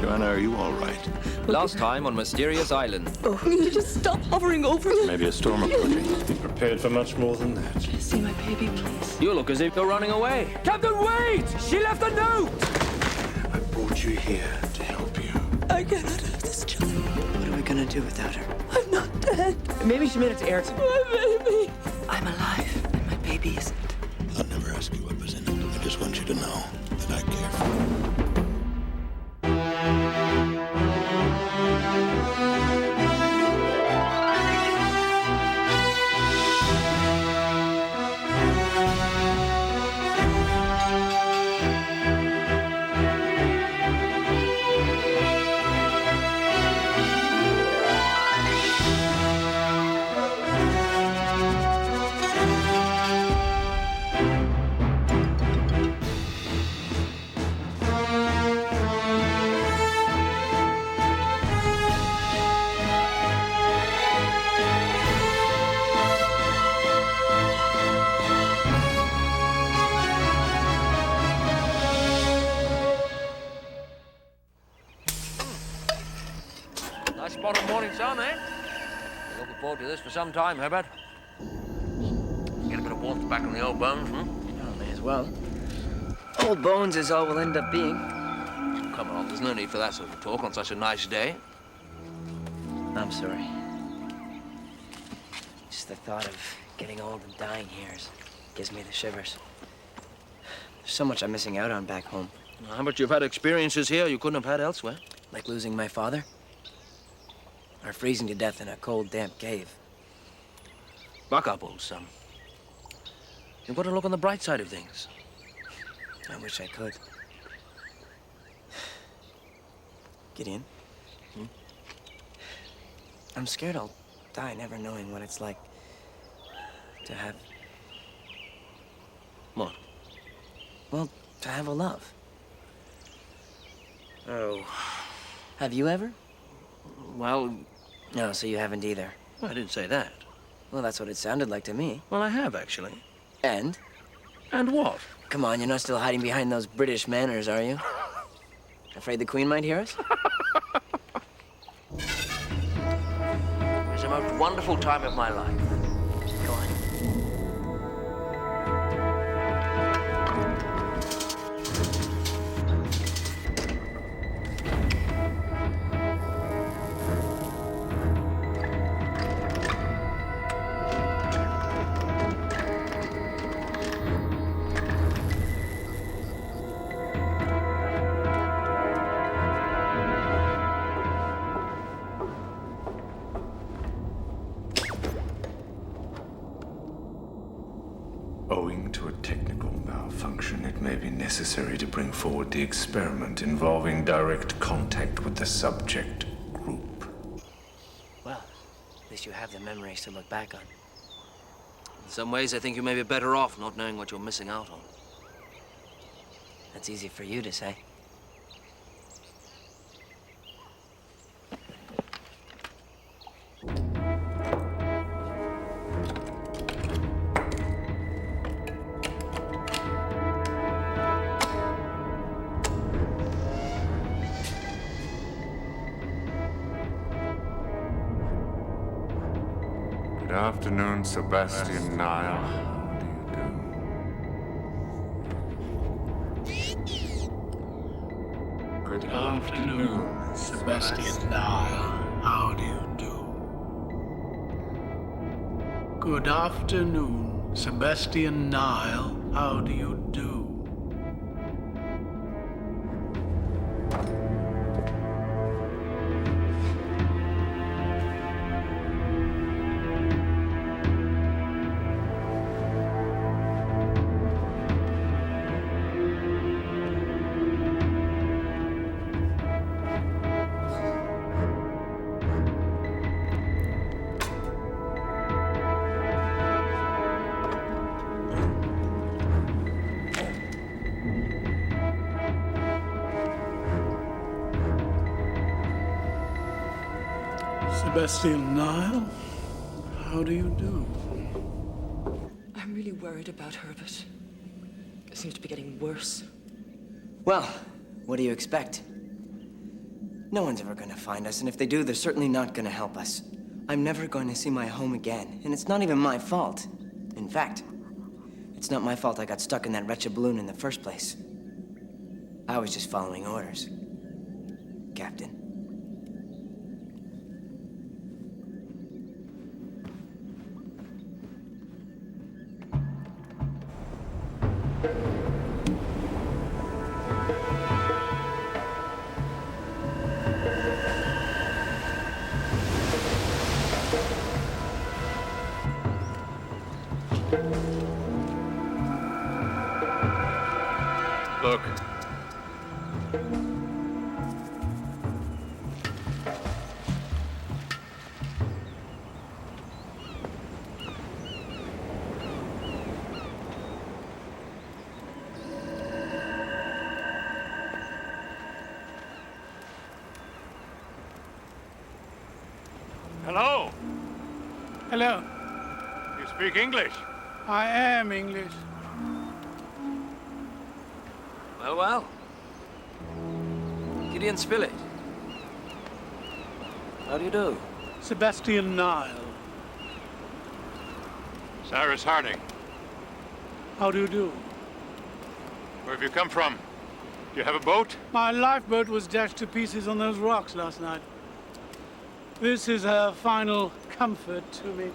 Joanna, are you all right? Last time on Mysterious Island. Oh, will you just stop hovering over me? Maybe a storm approaching. Be prepared for much more than that. Can I see my baby, please? You look as if you're running away. Captain, wait! She left a note! I brought you here to help you. I cannot have this child. What are we gonna do without her? I'm not dead. Maybe she made it to Erickson. My baby. I'm alive, and my baby isn't. I'll never ask you what was in it. I just want you to know that I care for you. Nice spot of morning sun, eh? Looking forward to this for some time, Herbert. Get a bit of warmth back on the old bones, Oh, may as well. Old bones is all we'll end up being. Come on, there's no need for that sort of talk on such a nice day. I'm sorry. Just the thought of getting old and dying here gives me the shivers. There's so much I'm missing out on back home. How about you've had experiences here you couldn't have had elsewhere? Like losing my father? Or freezing to death in a cold, damp cave. Buck up, old son. You've got to look on the bright side of things. I wish I could. Gideon? I'm scared I'll die never knowing what it's like to have... What? Well, to have a love. Oh. Have you ever? Well, No, so you haven't either. I didn't say that. Well, that's what it sounded like to me. Well, I have, actually. And? And what? Come on, you're not still hiding behind those British manners, are you? Afraid the Queen might hear us? It was the most wonderful time of my life. Go on. Owing to a technical malfunction, it may be necessary to bring forward the experiment involving direct contact with the subject group. Well, at least you have the memories to look back on. In some ways, I think you may be better off not knowing what you're missing out on. That's easy for you to say. Good afternoon, Sebastian Nile. Good afternoon, Sebastian Nile. How do you do? Good afternoon, Sebastian Nile. How do you do? Sebastian Nile, how do you do? I'm really worried about Herbert. It seems to be getting worse. Well, what do you expect? No one's ever gonna find us, and if they do, they're certainly not gonna help us. I'm never going to see my home again, and it's not even my fault. In fact, it's not my fault I got stuck in that wretched balloon in the first place. I was just following orders, Captain. Look. Hello. Hello. You speak English? I am English. Well, well. Gideon Spilett. How do you do? Sebastian Nile. Cyrus Harding. How do you do? Where have you come from? Do you have a boat? My lifeboat was dashed to pieces on those rocks last night. This is a final comfort to me.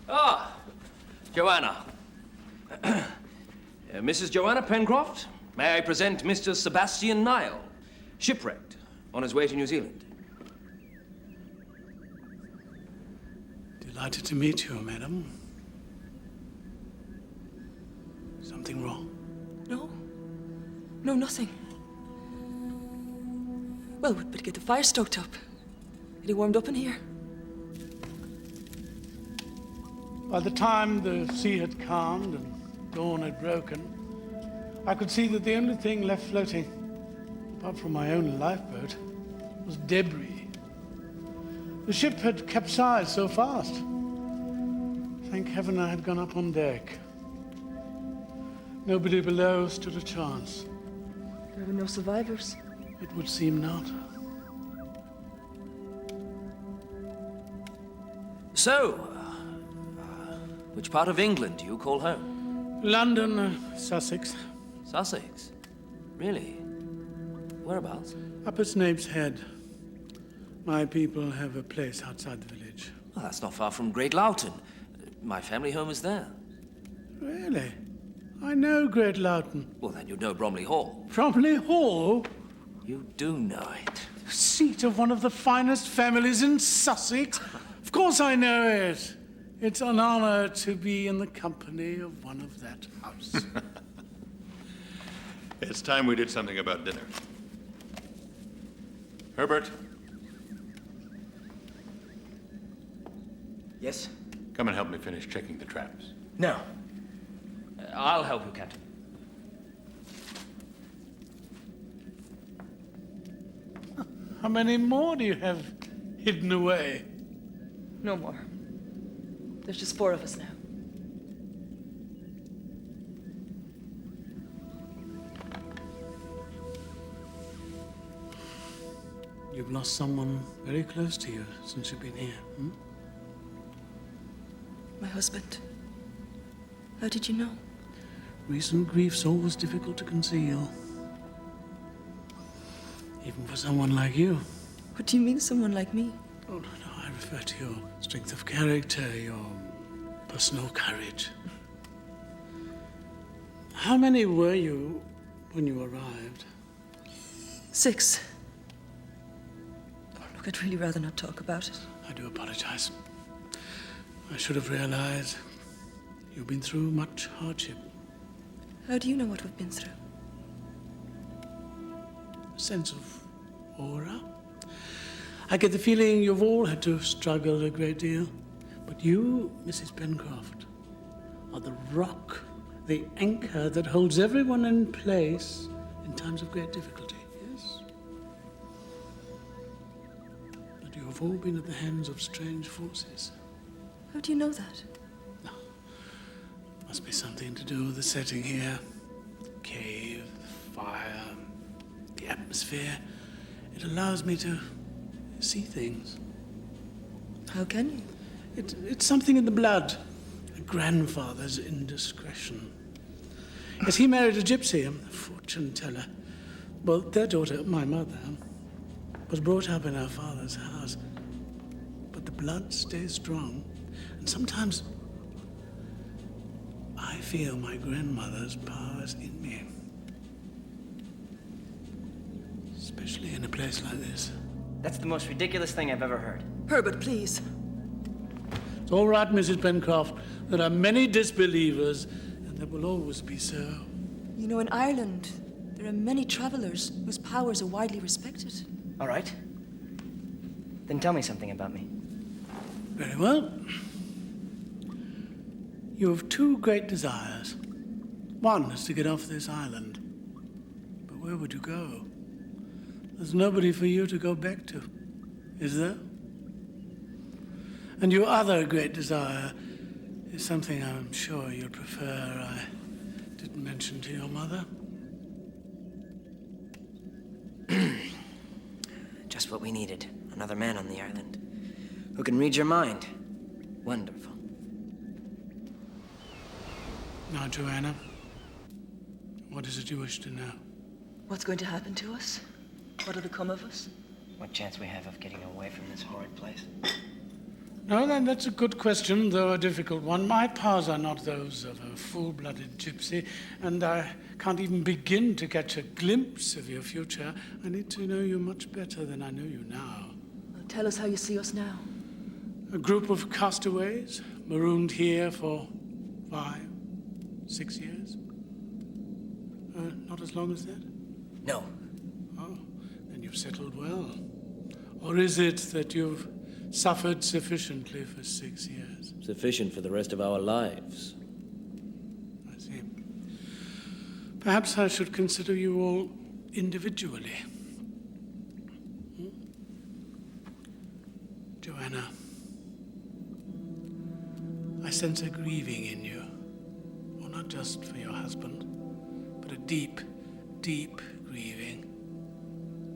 Ah, Joanna. Mrs. Joanna Pencroft, may I present Mr. Sebastian Nile, shipwrecked on his way to New Zealand. Delighted to meet you, madam. Something wrong? No. No, nothing. Well, we'd better get the fire stoked up. Get it warmed up in here. By the time the sea had calmed and dawn had broken, I could see that the only thing left floating, apart from my own lifeboat, was debris. The ship had capsized so fast. Thank heaven I had gone up on deck. Nobody below stood a chance. There were no survivors. It would seem not. So, which part of England do you call home? London, Sussex. Sussex? Really? Whereabouts? Up at Snape's Head. My people have a place outside the village. Well, that's not far from Great Loughton. My family home is there. Really? I know Great Loughton. Well, then you know Bromley Hall. Bromley Hall? You do know it. Seat of one of the finest families in Sussex. Of course I know it. It's an honor to be in the company of one of that house. It's time we did something about dinner. Herbert, Yes? come and help me finish checking the traps. No. I'll help you, Captain. How many more do you have hidden away? No more. There's just 4 of us now. You've lost someone very close to you since you've been here, hmm? My husband. How did you know? Recent grief's always difficult to conceal. Even for someone like you. What do you mean, someone like me? Oh, no, I refer to your strength of character, your personal courage. How many were you when you arrived? 6. Oh, look, I'd really rather not talk about it. I do apologize. I should have realized you've been through much hardship. How do you know what we've been through? A sense of aura. I get the feeling you've all had to struggle a great deal. But you, Mrs. Pencroft, are the rock, the anchor that holds everyone in place in times of great difficulty, yes? But you have all been at the hands of strange forces. How do you know that? Must be something to do with the setting here. Cave, fire, the atmosphere. It allows me to see things. How can you? It's something in the blood. A grandfather's indiscretion. Yes, he married a gypsy, a fortune teller. Well, their daughter, my mother, was brought up in her father's house. But the blood stays strong. And sometimes I feel my grandmother's powers in me. Especially in a place like this. That's the most ridiculous thing I've ever heard. Herbert, please. It's all right, Mrs. Pencroft. There are many disbelievers, and there will always be so. You know, in Ireland, there are many travelers whose powers are widely respected. All right. Then tell me something about me. Very well. You have two great desires. One is to get off this island. But where would you go? There's nobody for you to go back to, is there? And your other great desire is something I'm sure you'd prefer I didn't mention to your mother. Just what we needed. Another man on the island. Who can read your mind. Wonderful. Now, Joanna, what is it you wish to know? What's going to happen to us? What'll become of us? What chance we have of getting away from this horrid place? No, that's a good question, though a difficult one. My powers are not those of a full-blooded gypsy, and I can't even begin to catch a glimpse of your future. I need to know you much better than I know you now. Well, tell us how you see us now. A group of castaways, marooned here for 5, 6 years? Not as long as that? No. Oh, then you've settled well. Or is it that you've suffered sufficiently for 6 years? Sufficient for the rest of our lives. I see. Perhaps I should consider you all individually. Joanna, I sense a grieving in you. Well, not just for your husband, but a deep, deep grieving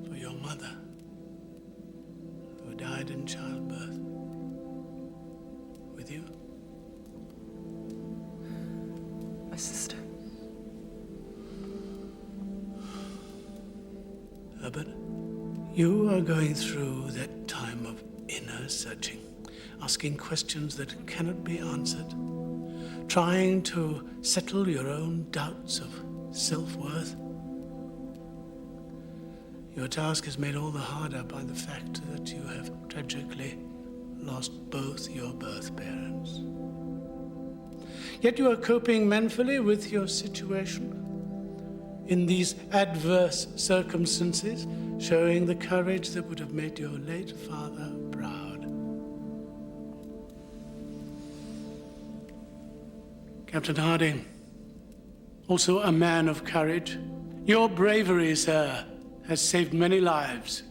for your mother, who died in childbirth. With you? My sister. Herbert, you are going through that time of inner searching, asking questions that cannot be answered, trying to settle your own doubts of self-worth. Your task is made all the harder by the fact that you have tragically lost both your birth parents. Yet you are coping manfully with your situation in these adverse circumstances, showing the courage that would have made your late father proud. Captain Harding, also a man of courage, your bravery, sir, has saved many lives,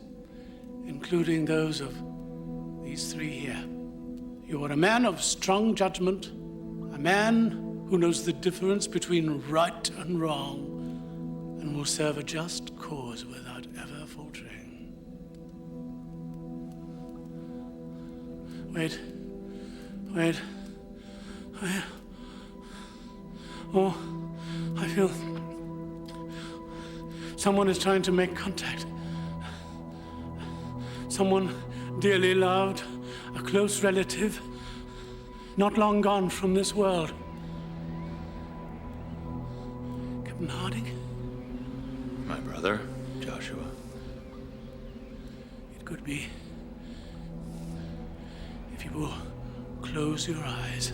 including those of these 3 here. You are a man of strong judgment, a man who knows the difference between right and wrong, and will serve a just cause without ever faltering. Wait. Oh, I feel someone is trying to make contact. Someone dearly loved, a close relative, not long gone from this world. Captain Harding? My brother, Joshua. It could be. If you will close your eyes,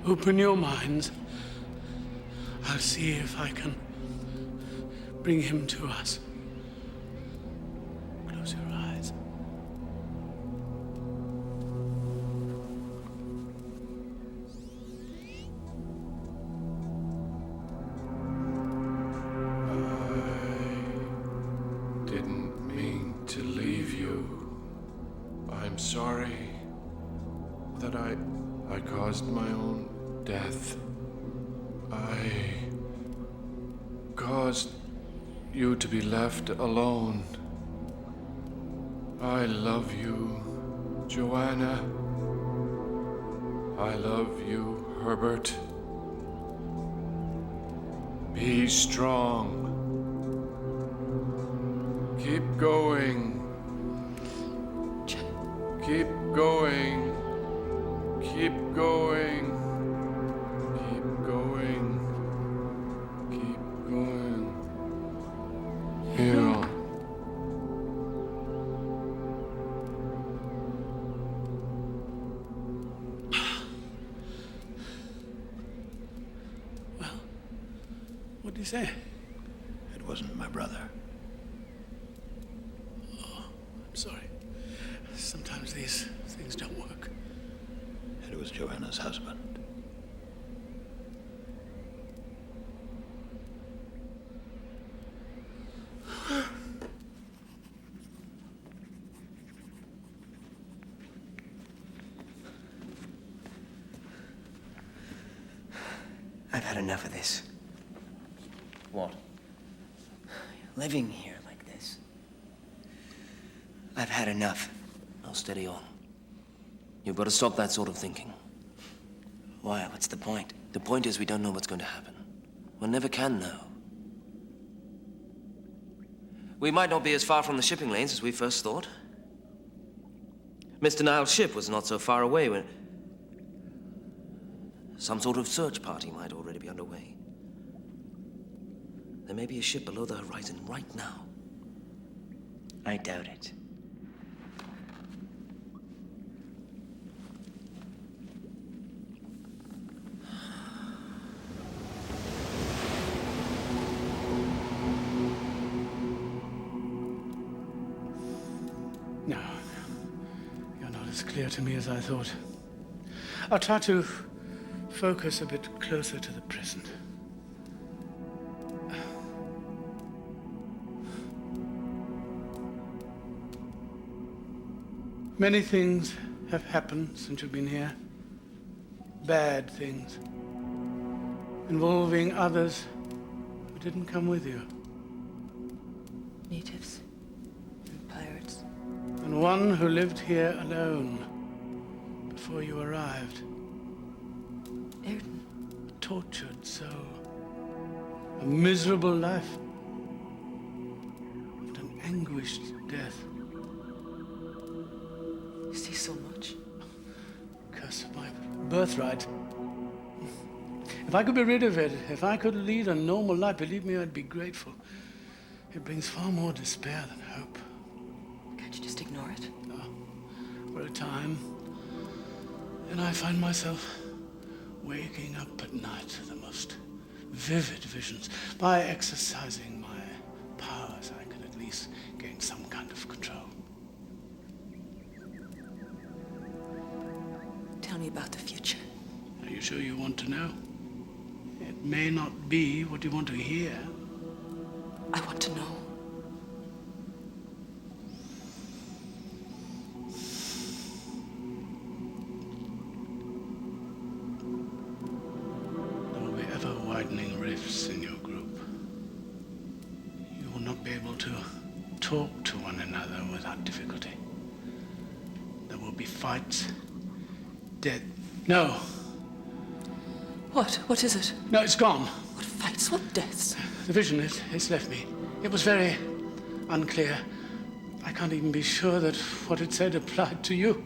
open your minds, I'll see if I can bring him to us. Close your eyes. Didn't mean to leave you. I'm sorry that I I caused my own death. I caused you to be left alone. I love you, Joanna. I love you, Herbert. Be strong. Keep going. Keep going. Keep going. Keep going. Keep going. Here. What did he say? It wasn't my brother. Oh, I'm sorry. Sometimes these things don't work. It was Joanna's husband. I've had enough of this. What? Living here like this. I've had enough. Now steady on. You've got to stop that sort of thinking. Why? What's the point? The point is we don't know what's going to happen. We never can know. We might not be as far from the shipping lanes as we first thought. Mr. Niles' ship was not so far away when... Some sort of search party might already be underway. There may be a ship below the horizon right now. I doubt it. No, you're not as clear to me as I thought. I'll try to focus a bit closer to the present. Many things have happened since you've been here. Bad things. Involving others who didn't come with you. Natives and pirates. And one who lived here alone before you arrived. Ayrton. A tortured soul. A miserable life. And an anguished death. You see so much. Curse of my birthright. If I could be rid of it, if I could lead a normal life, believe me, I'd be grateful. It brings far more despair than hope. Can't you just ignore it? No. For a time. Then I find myself waking up at night to the most vivid visions. By exercising my powers, I could at least gain some kind of control. Tell me about the future. Are you sure you want to know? It may not be what you want to hear. I want to know. There will be ever-widening rifts in your group. You will not be able to talk to one another without difficulty. There will be fights, death. No. What? What is it? No, it's gone. What fights? What deaths? The vision, it's left me. It was very unclear. I can't even be sure that what it said applied to you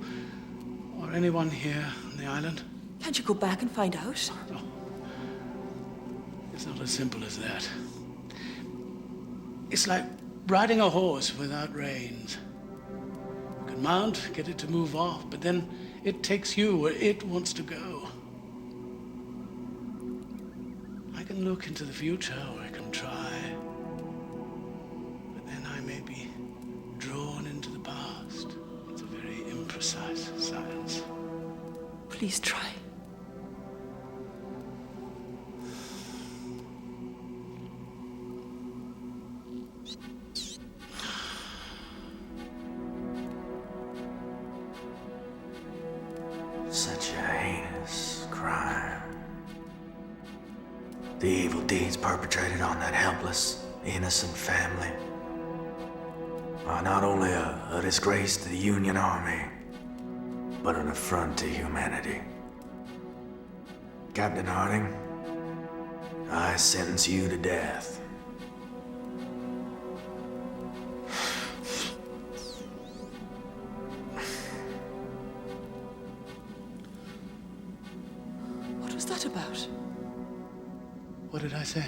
or anyone here on the island. Can't you go back and find out? No. It's not as simple as that. It's like riding a horse without reins. You can mount, get it to move off, but then it takes you where it wants to go. I can look into the future, or I can try. But then I may be drawn into the past. It's a very imprecise science. Please try. Such a heinous crime. The evil deeds perpetrated on that helpless, innocent family are not only a disgrace to the Union Army, but an affront to humanity. Captain Harding, I sentence you to death. What was that about? What did I say?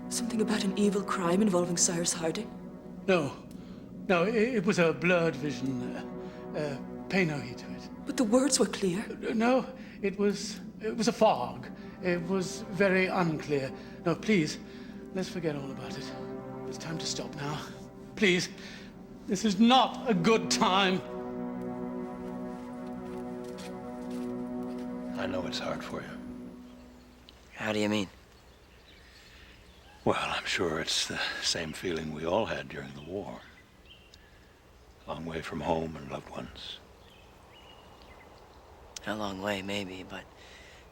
Something about an evil crime involving Cyrus Harding? No. No, it was a blurred vision. Pay no heed to it. But the words were clear. No, it was a fog. It was very unclear. No, please, let's forget all about it. It's time to stop now. Please, this is not a good time. I know it's hard for you. How do you mean? Well, I'm sure it's the same feeling we all had during the war. Long way from home and loved ones. A long way, maybe, but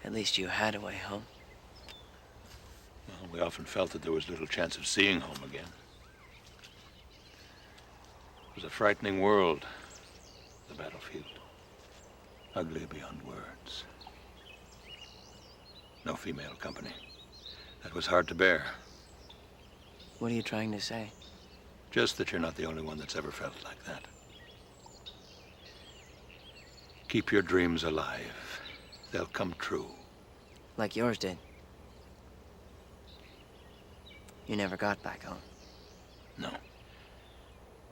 at least you had a way home. Well, we often felt that there was little chance of seeing home again. It was a frightening world, the battlefield. Ugly beyond words. No female company. That was hard to bear. What are you trying to say? Just that you're not the only one that's ever felt like that. Keep your dreams alive. They'll come true. Like yours did. You never got back home. No.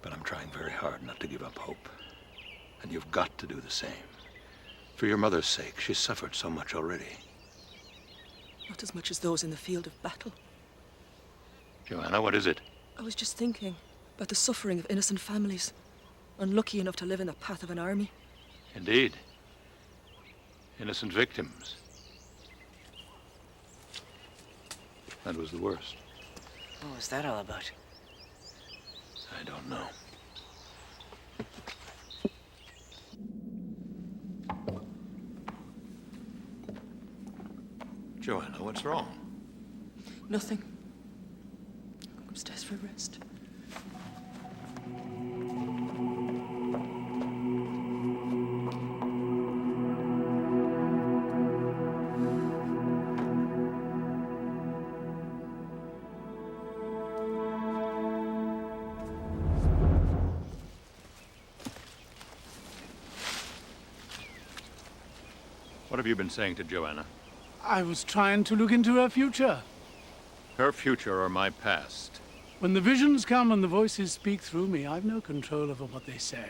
But I'm trying very hard not to give up hope. And you've got to do the same. For your mother's sake, she's suffered so much already. Not as much as those in the field of battle. Joanna, what is it? I was just thinking about the suffering of innocent families, unlucky enough to live in the path of an army. Indeed. Innocent victims. That was the worst. What was that all about? I don't know. Joanna, what's wrong? Nothing. Go upstairs for a rest. What have you been saying to Joanna? I was trying to look into her future. Her future or my past? When the visions come and the voices speak through me, I've no control over what they say.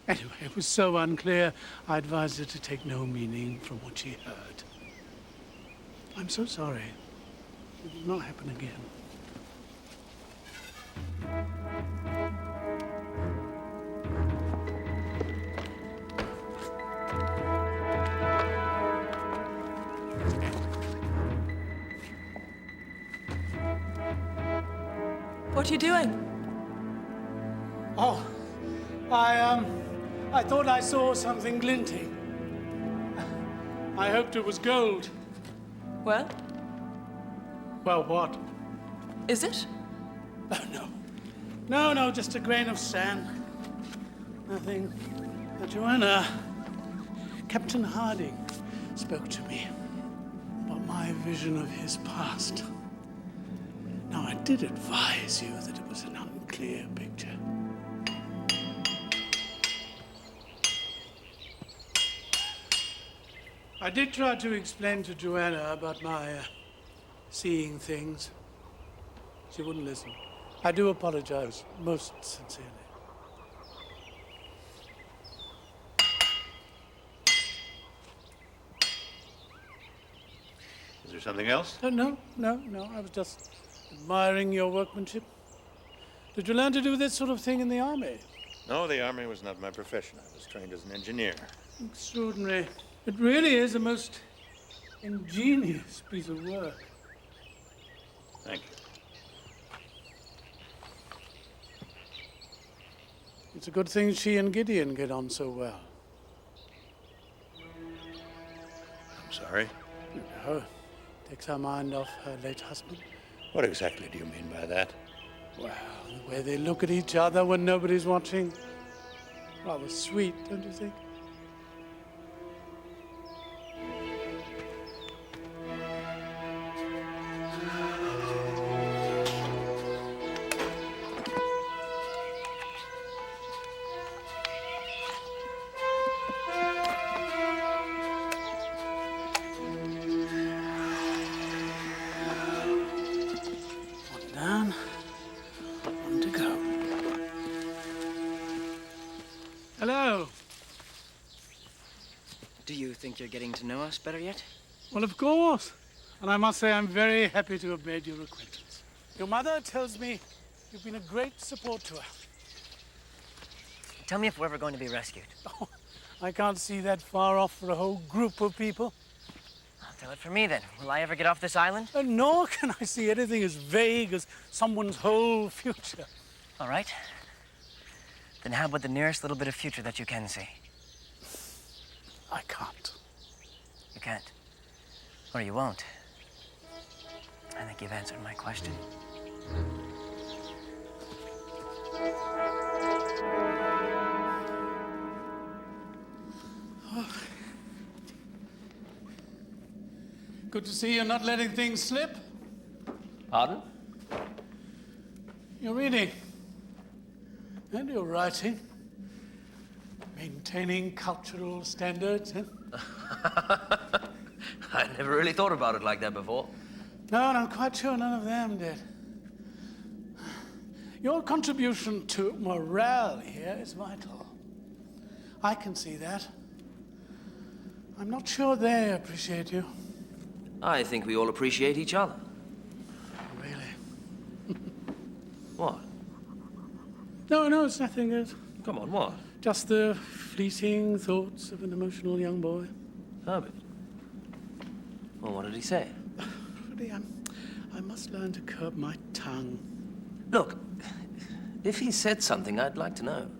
Anyway, it was so unclear, I advised her to take no meaning from what she heard. I'm so sorry. It will not happen again. What are you doing? Oh, I thought I saw something glinting. I hoped it was gold. Well, Well, what? is it? Oh, no. No, just a grain of sand. Nothing. Joanna, Captain Harding spoke to me about my vision of his past. Now, I did advise you that it was an unclear picture. I did try to explain to Joanna about my seeing things. She wouldn't listen. I do apologize, most sincerely. Is there something else? No, I was just admiring your workmanship. Did you learn to do this sort of thing in the army? No, the army was not my profession. I was trained as an engineer. Extraordinary. It really is a most ingenious piece of work. Thank you. It's a good thing she and Gideon get on so well. sorry. No. Takes her mind off her late husband. What exactly do you mean by that? Well, the way they look at each other when nobody's watching. Rather sweet, don't you think? Down. One to go. Hello. Do you think you're getting to know us better yet? Well, of course. And I must say I'm very happy to have made your acquaintance. Your mother tells me you've been a great support to her. Tell me if we're ever going to be rescued. Oh, I can't see that far off for a whole group of people. I'll tell it for me then. Will I ever get off this island? Nor can I see anything as vague as someone's whole future. All right. Then how about the nearest little bit of future that you can see? I can't. You can't. Or you won't. I think you've answered my question. Good to see you're not letting things slip. Pardon? You're reading. And you're writing. Maintaining cultural standards, eh? I never really thought about it like that before. No, and I'm quite sure none of them did. Your contribution to morale here is vital. I can see that. I'm not sure they appreciate you. I think we all appreciate each other. Really? What? No, it's nothing. Come on, what? Just the fleeting thoughts of an emotional young boy. Herbert. Well, what did he say? Really, I must learn to curb my tongue. Look, if he said something, I'd like to know.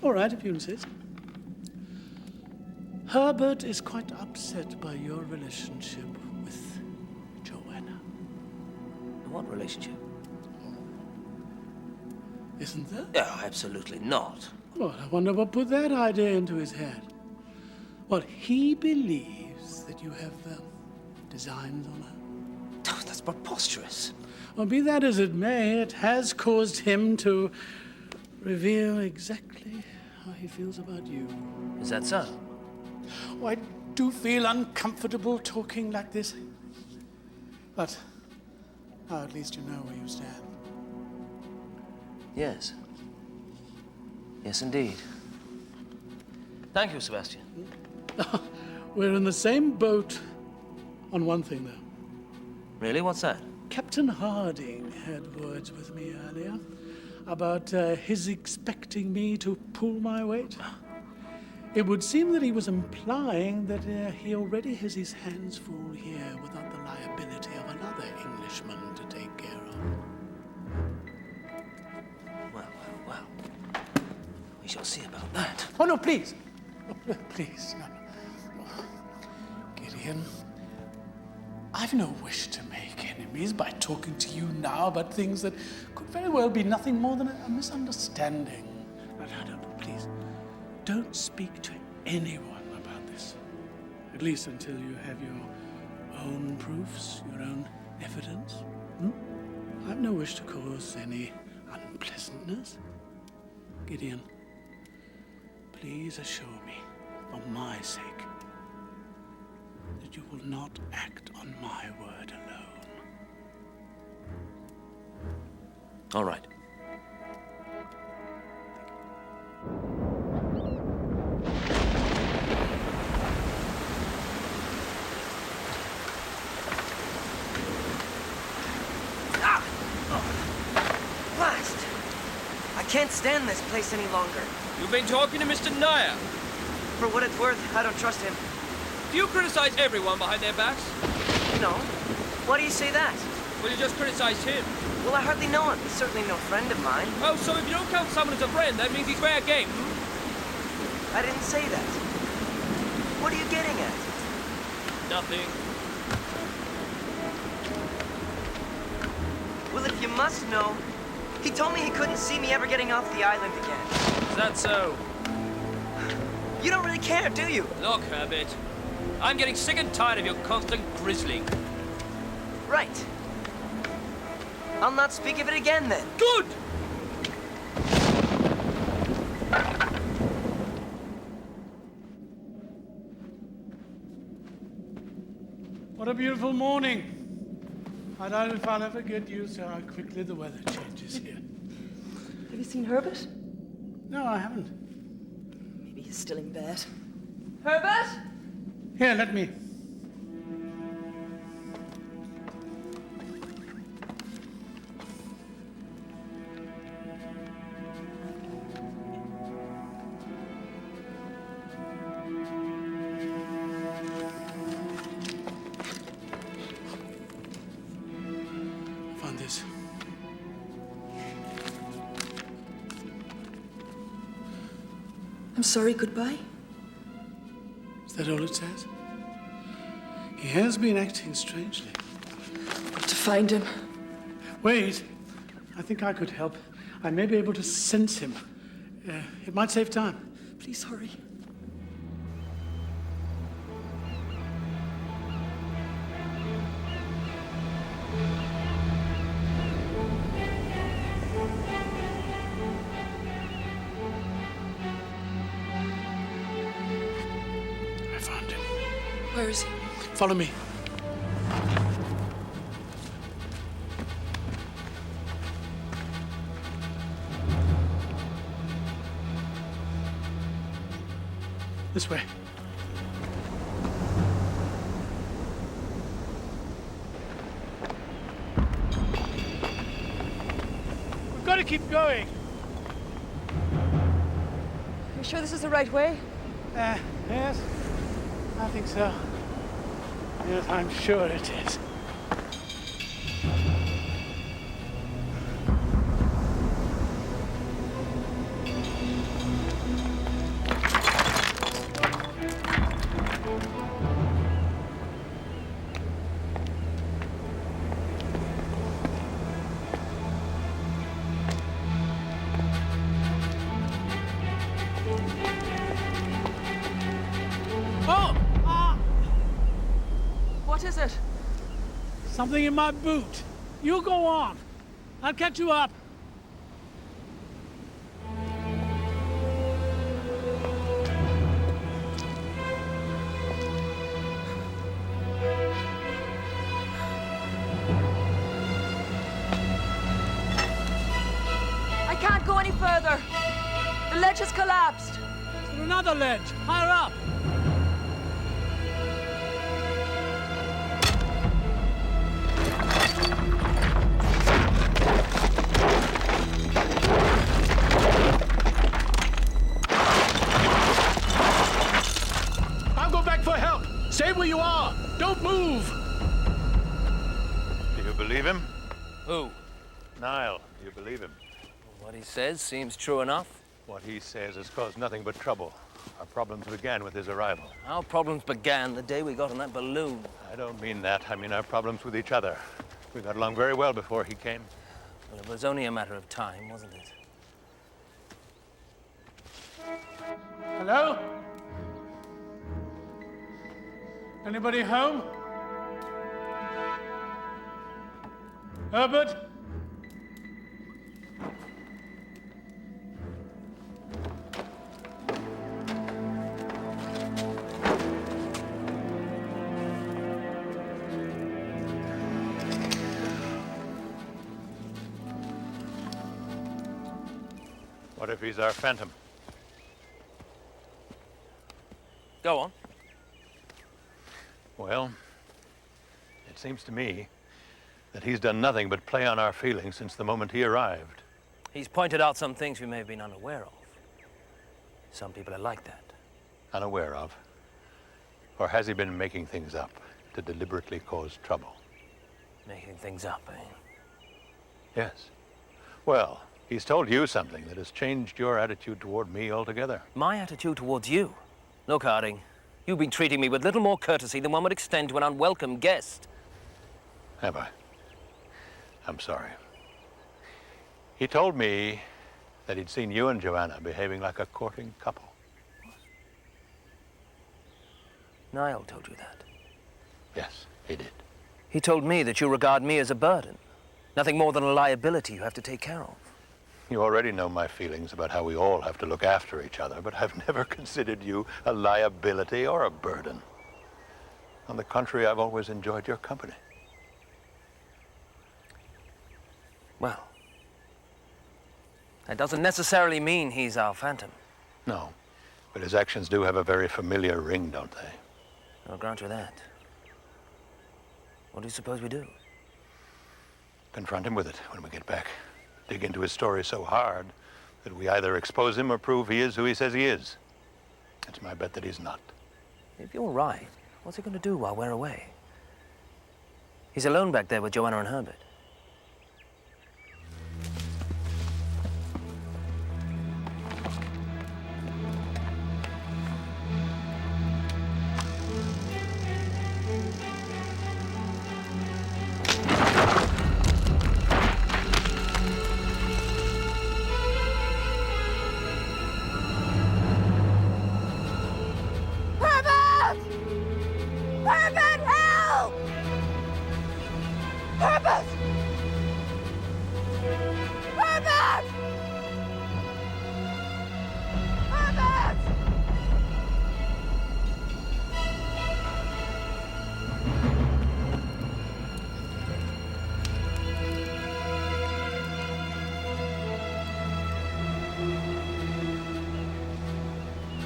All right, if you insist. Herbert is quite upset by your relationship with Joanna. What relationship? Isn't there? Oh, absolutely not. Well, I wonder what put that idea into his head. Well, he believes that you have designs on her. Oh, that's preposterous. Well, be that as it may, it has caused him to reveal exactly how he feels about you. Is that so? Oh, I do feel uncomfortable talking like this. But now at least you know where you stand. Yes. Yes, indeed. Thank you, Sebastian. We're in the same boat on one thing, though. Really? What's that? Captain Harding had words with me earlier about his expecting me to pull my weight. It would seem that he was implying that he already has his hands full here without the liability of another Englishman to take care of. Well. We shall see about that. Oh, no, please. Oh, please, no. Gideon, I've no wish to make enemies by talking to you now about things that could very well be nothing more than a misunderstanding. No, please. Don't speak to anyone about this. At least until you have your own proofs, your own evidence. I've no wish to cause any unpleasantness. Gideon, please assure me, for my sake, that you will not act on my word alone. All right. I can't stand this place any longer. You've been talking to Mr. Nair. For what it's worth, I don't trust him. Do you criticize everyone behind their backs? No. Why do you say that? Well, you just criticized him. Well, I hardly know him. He's certainly no friend of mine. Oh, so if you don't count someone as a friend, that means he's fair game. I didn't say that. What are you getting at? Nothing. Well, if you must know, he told me he couldn't see me ever getting off the island again. Is that so? You don't really care, do you? Look, Herbert. I'm getting sick and tired of your constant grizzling. Right. I'll not speak of it again, then. Good! What a beautiful morning. I doubt if I'll ever get used to how quickly the weather changes here. Have you seen Herbert? No, I haven't. Maybe he's still in bed. Herbert? Here, let me. Found this. I'm sorry, goodbye. Is that all it says? He has been acting strangely. Got to find him. Wait, I think I could help. I may be able to sense him. It might save time. Please hurry. I found him. Where is he? Follow me. This way. We've got to keep going. Are you sure this is the right way? Yes, I think so. Yes, I'm sure it is. What is it? Something in my boot. You go on. I'll catch you up. I can't go any further. The ledge has collapsed. There's another ledge, higher up. I'll go back for help. Stay where you are. Don't move. Do you believe him? Who? Niall, do you believe him? What he says seems true enough. What he says has caused nothing but trouble. Our problems began with his arrival. Our problems began the day we got on that balloon. I don't mean that. I mean our problems with each other. We got along very well before he came. Well, it was only a matter of time, wasn't it? Hello? Anybody home? Herbert? What if he's our phantom? Go on. Well, it seems to me that he's done nothing but play on our feelings since the moment he arrived. He's pointed out some things we may have been unaware of. Some people are like that. Unaware of? Or has he been making things up to deliberately cause trouble? Making things up, eh? Yes. Well, he's told you something that has changed your attitude toward me altogether. My attitude towards you? Look, Harding, You've been treating me with little more courtesy than one would extend to an unwelcome guest. Have I? I'm sorry. He told me that he'd seen you and Joanna behaving like a courting couple. Niall told you that? Yes, he did. He told me that you regard me as a burden. Nothing more than a liability you have to take care of. You already know my feelings about how we all have to look after each other, but I've never considered you a liability or a burden. On the contrary, I've always enjoyed your company. Well, that doesn't necessarily mean he's our phantom. No, but his actions do have a very familiar ring, don't they? I'll grant you that. What do you suppose we do? Confront him with it when we get back. Dig into his story so hard that we either expose him or prove he is who he says he is. It's my bet that he's not. If you're right, what's he going to do while we're away? He's alone back there with Joanna and Herbert.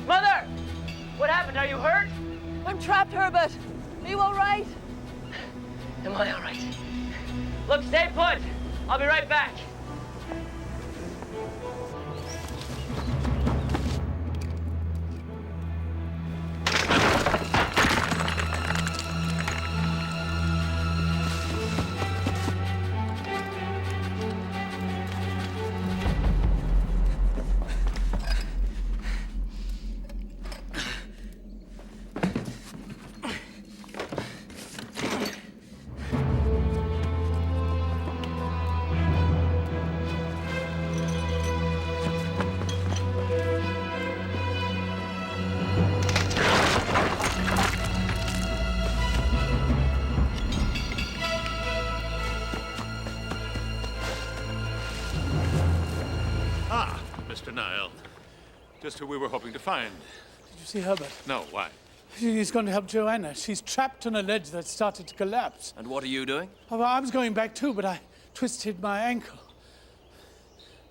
Mother! What happened? Are you hurt? I'm trapped, Herbert. Are you all right? Am I all right? Look, stay put. I'll be right back. Mr. Niall. Just who we were hoping to find. Did you see Herbert? No, why? He's going to help Joanna. She's trapped on a ledge that started to collapse. And what are you doing? Oh, I was going back too, but I twisted my ankle.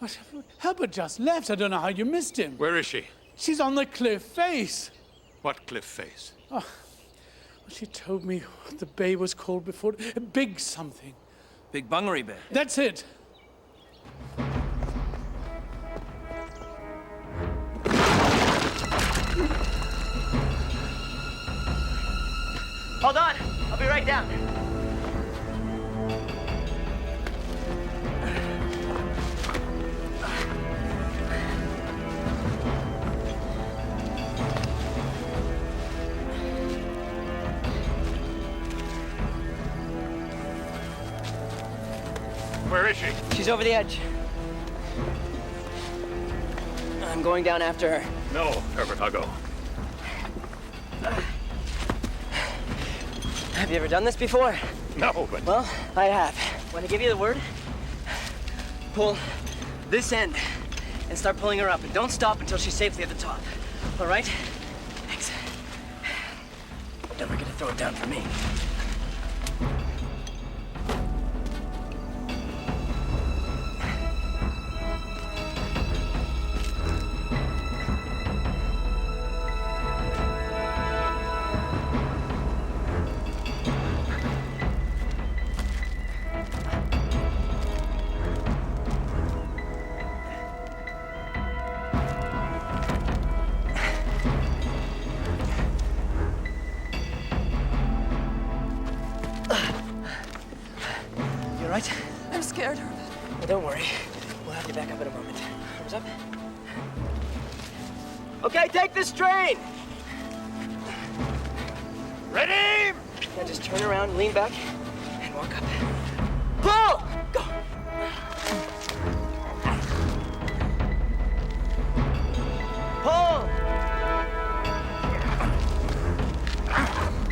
But Herbert just left. I don't know how you missed him. Where is she? She's on the cliff face. What cliff face? Oh, well, she told me what the bay was called before. Big something. Big Bungaree Bay. That's it. Hold on. I'll be right down. Where is she? She's over the edge. I'm going down after her. No, Herbert, I'll go. Have you ever done this before? No, but... Well, I have. When I give you the word, pull this end and start pulling her up. And don't stop until she's safely at the top. All right? Thanks. Don't forget to throw it down for me. I'm scared, Herbert. Well, don't worry. We'll have you back up in a moment. Arms up. Okay, take the strain! Ready? Now just turn around, lean back, and walk up. Pull! Go! Pull!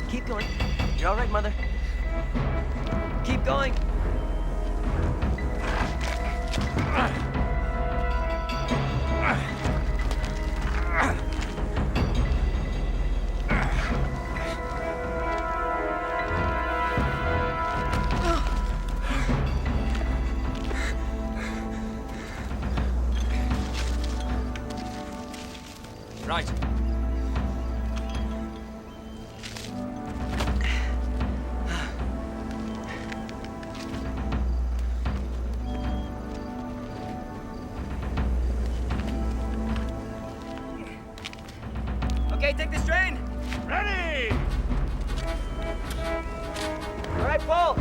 Keep going. You're all right, Mother. Keep going. Right. Okay, take the strain. Ready! All right, pull.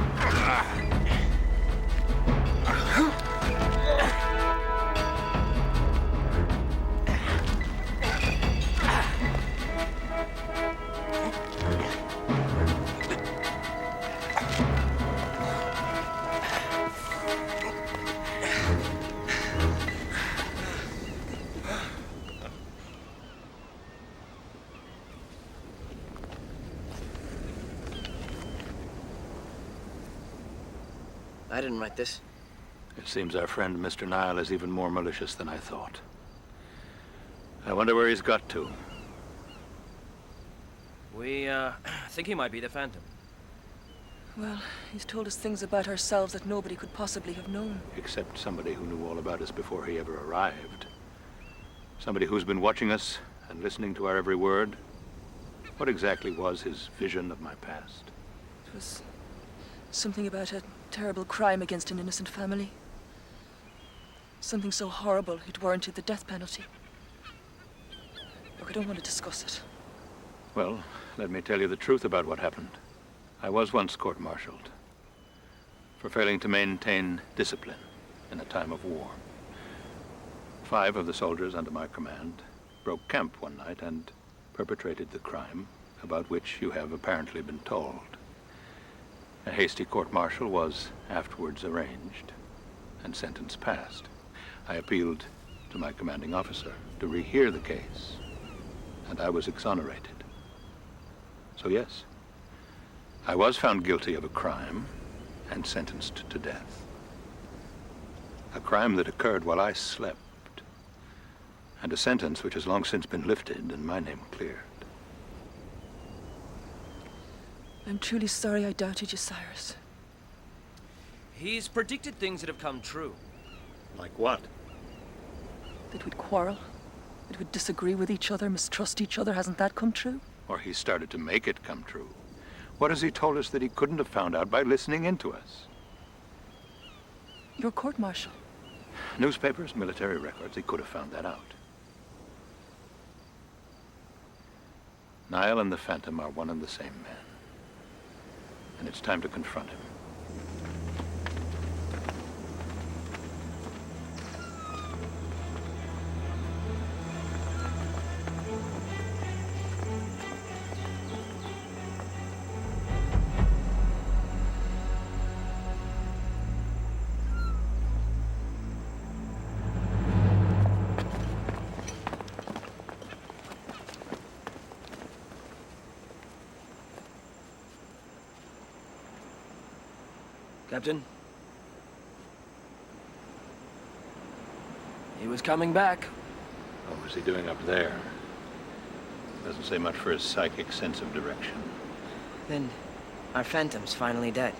I didn't write this. It seems our friend Mr. Nile is even more malicious than I thought. I wonder where he's got to. We, think he might be the Phantom. Well, he's told us things about ourselves that nobody could possibly have known. Except somebody who knew all about us before he ever arrived. Somebody who's been watching us and listening to our every word. What exactly was his vision of my past? It was something about a terrible crime against an innocent family. Something so horrible it warranted the death penalty. Look, I don't want to discuss it. Well, let me tell you the truth about what happened. I was once court-martialed for failing to maintain discipline in a time of war. 5 of the soldiers under my command broke camp one night and perpetrated the crime about which you have apparently been told. A hasty court-martial was afterwards arranged and sentence passed. I appealed to my commanding officer to rehear the case, and I was exonerated. So yes, I was found guilty of a crime and sentenced to death. A crime that occurred while I slept, and a sentence which has long since been lifted and my name cleared. I'm truly sorry I doubted you, Cyrus. He's predicted things that have come true. Like what? That we'd quarrel, that we'd disagree with each other, mistrust each other. Hasn't that come true? Or he started to make it come true. What has he told us that he couldn't have found out by listening into us? Your court-martial. Newspapers, military records, he could have found that out. Nile and the Phantom are one and the same man. And it's time to confront him. Captain? He was coming back. What was he doing up there? Doesn't say much for his psychic sense of direction. Then our Phantom's finally dead.